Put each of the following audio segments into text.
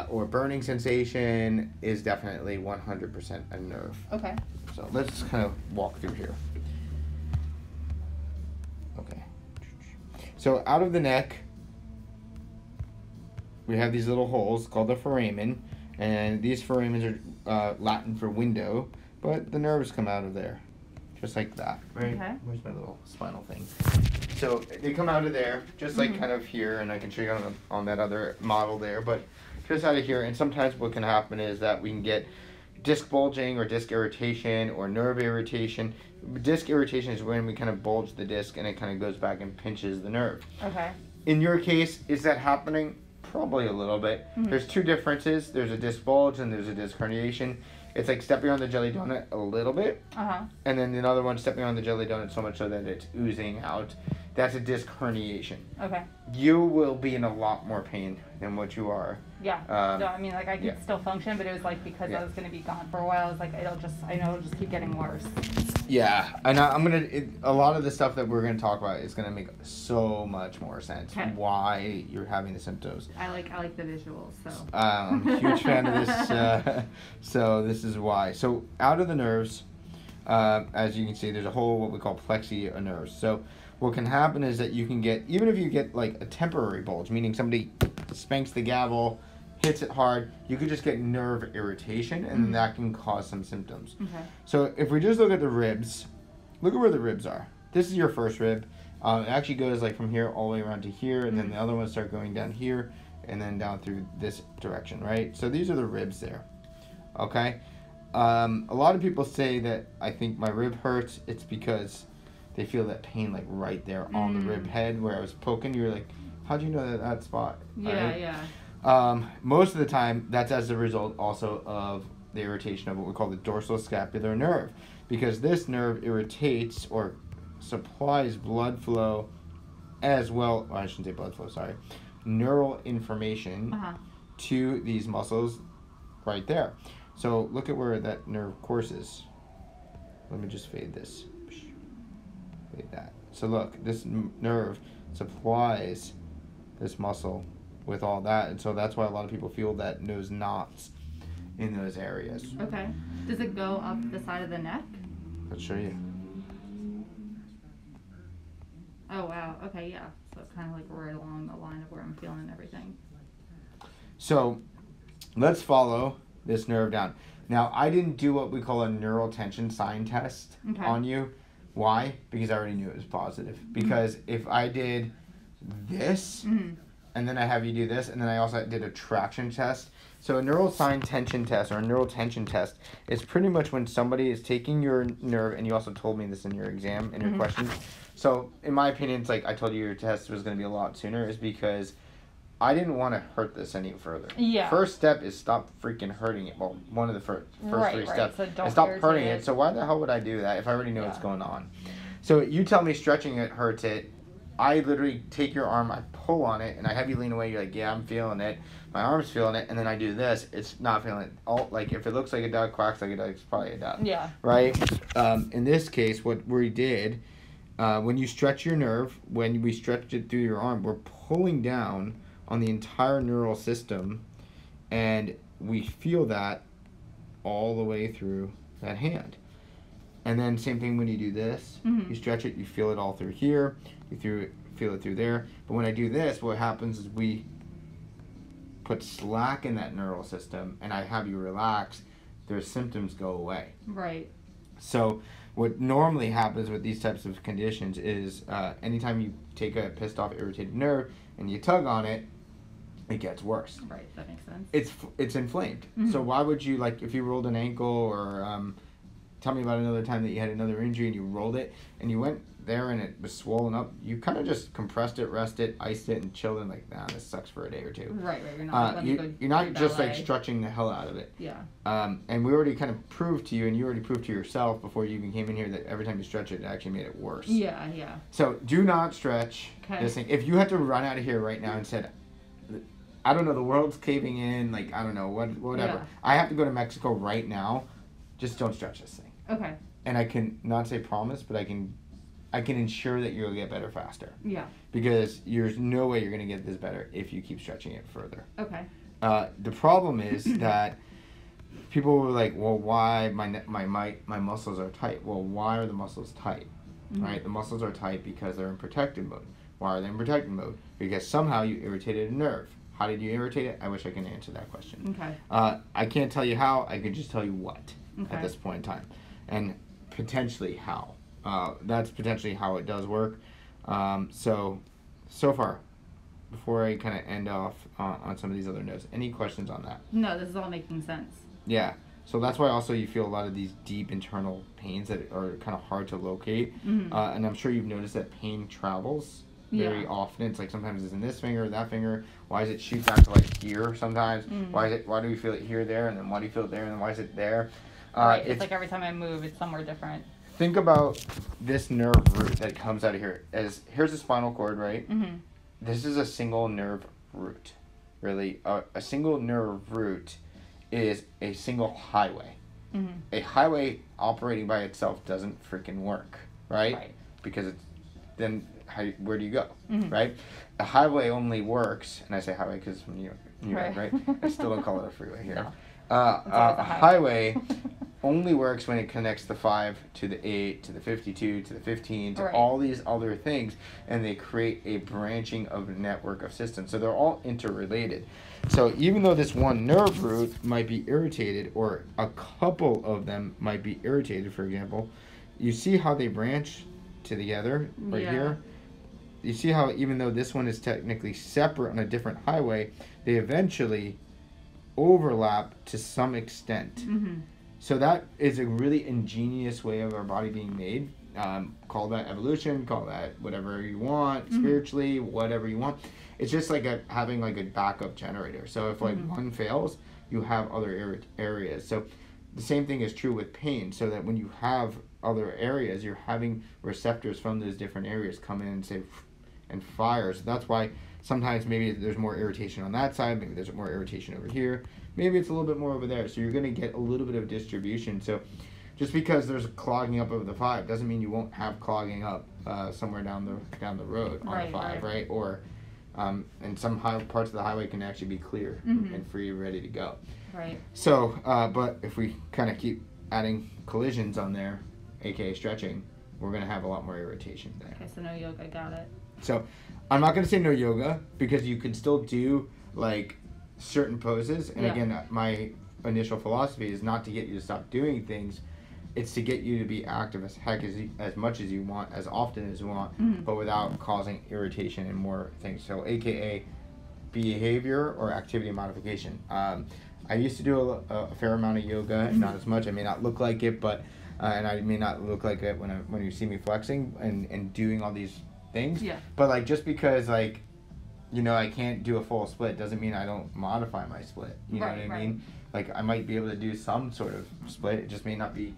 or burning sensation is definitely 100% a nerve. Okay. So let's kind of walk through here. Okay. So out of the neck, we have these little holes called the foramen, and these foramens are Latin for window, but the nerves come out of there, just like that. Right? Okay. Where's my little spinal thing? So they come out of there, just like kind of here, and I can show you on that other model there, but just out of here. And sometimes what can happen is that we can get disc bulging or disc irritation or nerve irritation. Disc irritation is when we kind of bulge the disc and it kind of goes back and pinches the nerve. Okay. In your case, is that happening? Probably a little bit. There's two differences. There's a disc bulge and there's a disc herniation. It's like stepping on the jelly donut a little bit, and then another one stepping on the jelly donut so much so that it's oozing out. That's a disc herniation. Okay. You will be in a lot more pain than what you are. Yeah. No, I mean, like, I can still function, but it was like because I was going to be gone for a while. I was like, I know it'll just keep getting worse. Yeah, and a lot of the stuff that we're gonna talk about is gonna make so much more sense why you're having the symptoms. I like the visuals, so. I'm a huge fan of this, so this is why. So out of the nerves, as you can see, there's a whole what we call plexi of nerves. So what can happen is that you can get, even if you get like a temporary bulge, meaning somebody spanks the gavel, hits it hard, you could just get nerve irritation, and that can cause some symptoms. Okay. So if we just look at the ribs, look at where the ribs are. This is your first rib. It actually goes like from here all the way around to here, and then the other ones start going down here, and then down through this direction, right? So these are the ribs there, okay? A lot of people say that I think my rib hurts. It's because they feel that pain like right there on the rib head where I was poking. You're like, how'd you know that spot? Yeah, right? yeah. Most of the time, that's as a result also of the irritation of what we call the dorsal scapular nerve, because this nerve irritates or supplies blood flow as well, I shouldn't say blood flow, sorry, neural information to these muscles right there. So look at where that nerve courses. Let me just fade this. Fade that. So look, this nerve supplies this muscle with all that, and so that's why a lot of people feel that those knots in those areas. Okay. Does it go up the side of the neck? Let's show you. Oh wow. Okay, yeah. So it's kind of like right along the line of where I'm feeling everything. So let's follow this nerve down. Now, I didn't do what we call a neural tension sign test on you. Why? Because I already knew it was positive. Because if I did this, and then I have you do this, and then I also did a traction test. So a neural sign tension test or a neural tension test is pretty much when somebody is taking your nerve, and you also told me this in your exam, in your questions. So in my opinion, it's like I told you your test was going to be a lot sooner, is because I didn't want to hurt this any further. Yeah. First step is stop freaking hurting it. Well, one of the first three steps. So don't and stop irritate hurting it. it. So why the hell would I do that if I already know what's going on? So you tell me stretching it hurts it. I literally take your arm, I pull on it, and I have you lean away. You're like, yeah, I'm feeling it. My arm's feeling it, and then I do this. It's not feeling it. All, like, if it looks like a duck, quacks like a duck, it's probably a duck. Yeah. Right? In this case, what we did, when you stretch your nerve, when we stretched it through your arm, we're pulling down on the entire neural system, and we feel that all the way through that hand. And then same thing when you do this, you stretch it, you feel it all through here, you feel it through there. But when I do this, what happens is we put slack in that neural system, and I have you relax, their symptoms go away. Right. So what normally happens with these types of conditions is anytime you take a pissed off, irritated nerve and you tug on it, it gets worse. Right, that makes sense. It's inflamed. So why would you, like, if you rolled an ankle or tell me about another time that you had another injury and you rolled it and you went there and it was swollen up, you kind of just compressed it, rested it, iced it, and chilled it, like, nah, this sucks for a day or two. Right, you're not you're not just like stretching the hell out of it. Yeah. And we already kind of proved to you, and you already proved to yourself before you even came in here, that every time you stretch it, it actually made it worse. Yeah, yeah. So do not stretch this thing. If you had to run out of here right now and said, I don't know, the world's caving in, like, I don't know, whatever. Yeah. I have to go to Mexico right now, just don't stretch this thing. Okay. And I can not say promise, but I can ensure that you'll get better faster. Yeah. Because there's no way you're going to get this better if you keep stretching it further. Okay. The problem is that people were like, well, why my muscles are tight? Well, why are the muscles tight? Right? The muscles are tight because they're in protective mode. Why are they in protective mode? Because somehow you irritated a nerve. How did you irritate it? I wish I could answer that question. Okay. I can't tell you how. I can just tell you what at this point in time, and potentially how. That's potentially how it does work. So far, before I kind of end off on some of these other notes, any questions on that? No, this is all making sense. Yeah. So that's why also you feel a lot of these deep internal pains that are kind of hard to locate. And I'm sure you've noticed that pain travels very often. It's like sometimes it's in this finger, that finger. Why does it shoot back to like here sometimes? Why do we feel it here, there, and then why do you feel it there, and then why is it there? Right. It's like every time I move, it's somewhere different. Think about this nerve root that comes out of here. Here's the spinal cord, right? This is a single nerve root. Really, a single nerve root is a single highway. A highway operating by itself doesn't freaking work, right? Because it's then where do you go, right? A highway only works, and I say highway because from New York, right? I still don't call it a freeway here. No. A highway only works when it connects the 5 to the 8 to the 52 to the 15 to all these other things, and they create a branching of a network of systems. So they're all interrelated. So even though this one nerve root might be irritated, or a couple of them might be irritated, for example, you see how they branch together right here? You see how even though this one is technically separate on a different highway, they eventually overlap to some extent. So that is a really ingenious way of our body being made. Call that evolution, call that whatever you want, spiritually, whatever you want. It's just like having like a backup generator. So if like one fails, you have other areas. So the same thing is true with pain. So that when you have other areas, you're having receptors from those different areas come in and say, and fire. So that's why sometimes maybe there's more irritation on that side, maybe there's more irritation over here, maybe it's a little bit more over there. So you're going to get a little bit of distribution. So just because there's clogging up over the 5 doesn't mean you won't have clogging up somewhere down the road on the 5, right? Or and some parts of the highway can actually be clear and free, ready to go. Right. So, but if we kind of keep adding collisions on there, aka stretching, we're going to have a lot more irritation there. Okay, so no yoga, got it. So I'm not going to say no yoga, because you can still do like certain poses. And again, my initial philosophy is not to get you to stop doing things. It's to get you to be active as heck as much as you want, as often as you want, but without causing irritation and more things. So aka behavior or activity modification. I used to do a fair amount of yoga, not as much. I may not look like it, but and I may not look like it when you see me flexing and doing all these things. But like just because like I can't do a full split doesn't mean I don't modify my split. You know what I mean? Like I might be able to do some sort of split. It just may not be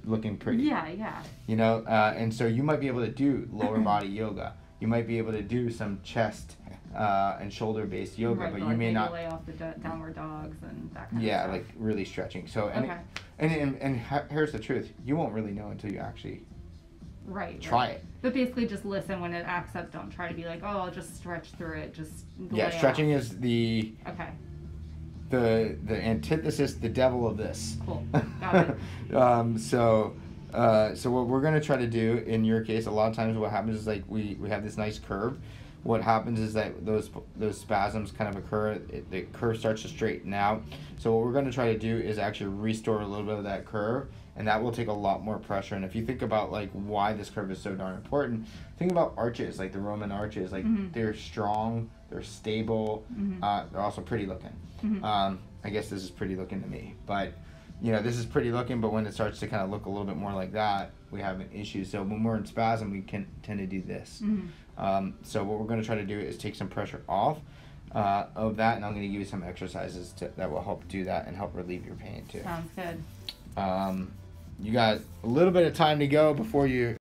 looking pretty. And so you might be able to do lower body yoga. You might be able to do some chest and shoulder based yoga, but you may not lay off the downward dogs and that kind of stuff. like really stretching. So and here's the truth: you won't really know until you actually try it. But basically, just listen when it acts up. Don't try to be like, oh, I'll just stretch through it. Just stretching is the the antithesis, the devil of this. Cool, got it. So what we're gonna try to do in your case, a lot of times what happens is like we have this nice curve. What happens is that those spasms kind of occur. The curve starts to straighten out. So what we're going to try to do is actually restore a little bit of that curve, and that will take a lot more pressure. And if you think about like why this curve is so darn important, think about arches, like the Roman arches. Like they're strong, they're stable, they're also pretty looking. I guess this is pretty looking to me, but this is pretty looking. But when it starts to kind of look a little bit more like that, we have an issue. So when we're in spasm, we can tend to do this. So what we're going to try to do is take some pressure off of that, and I'm going to give you some exercises that will help do that and help relieve your pain too. Sounds good. You got a little bit of time to go before you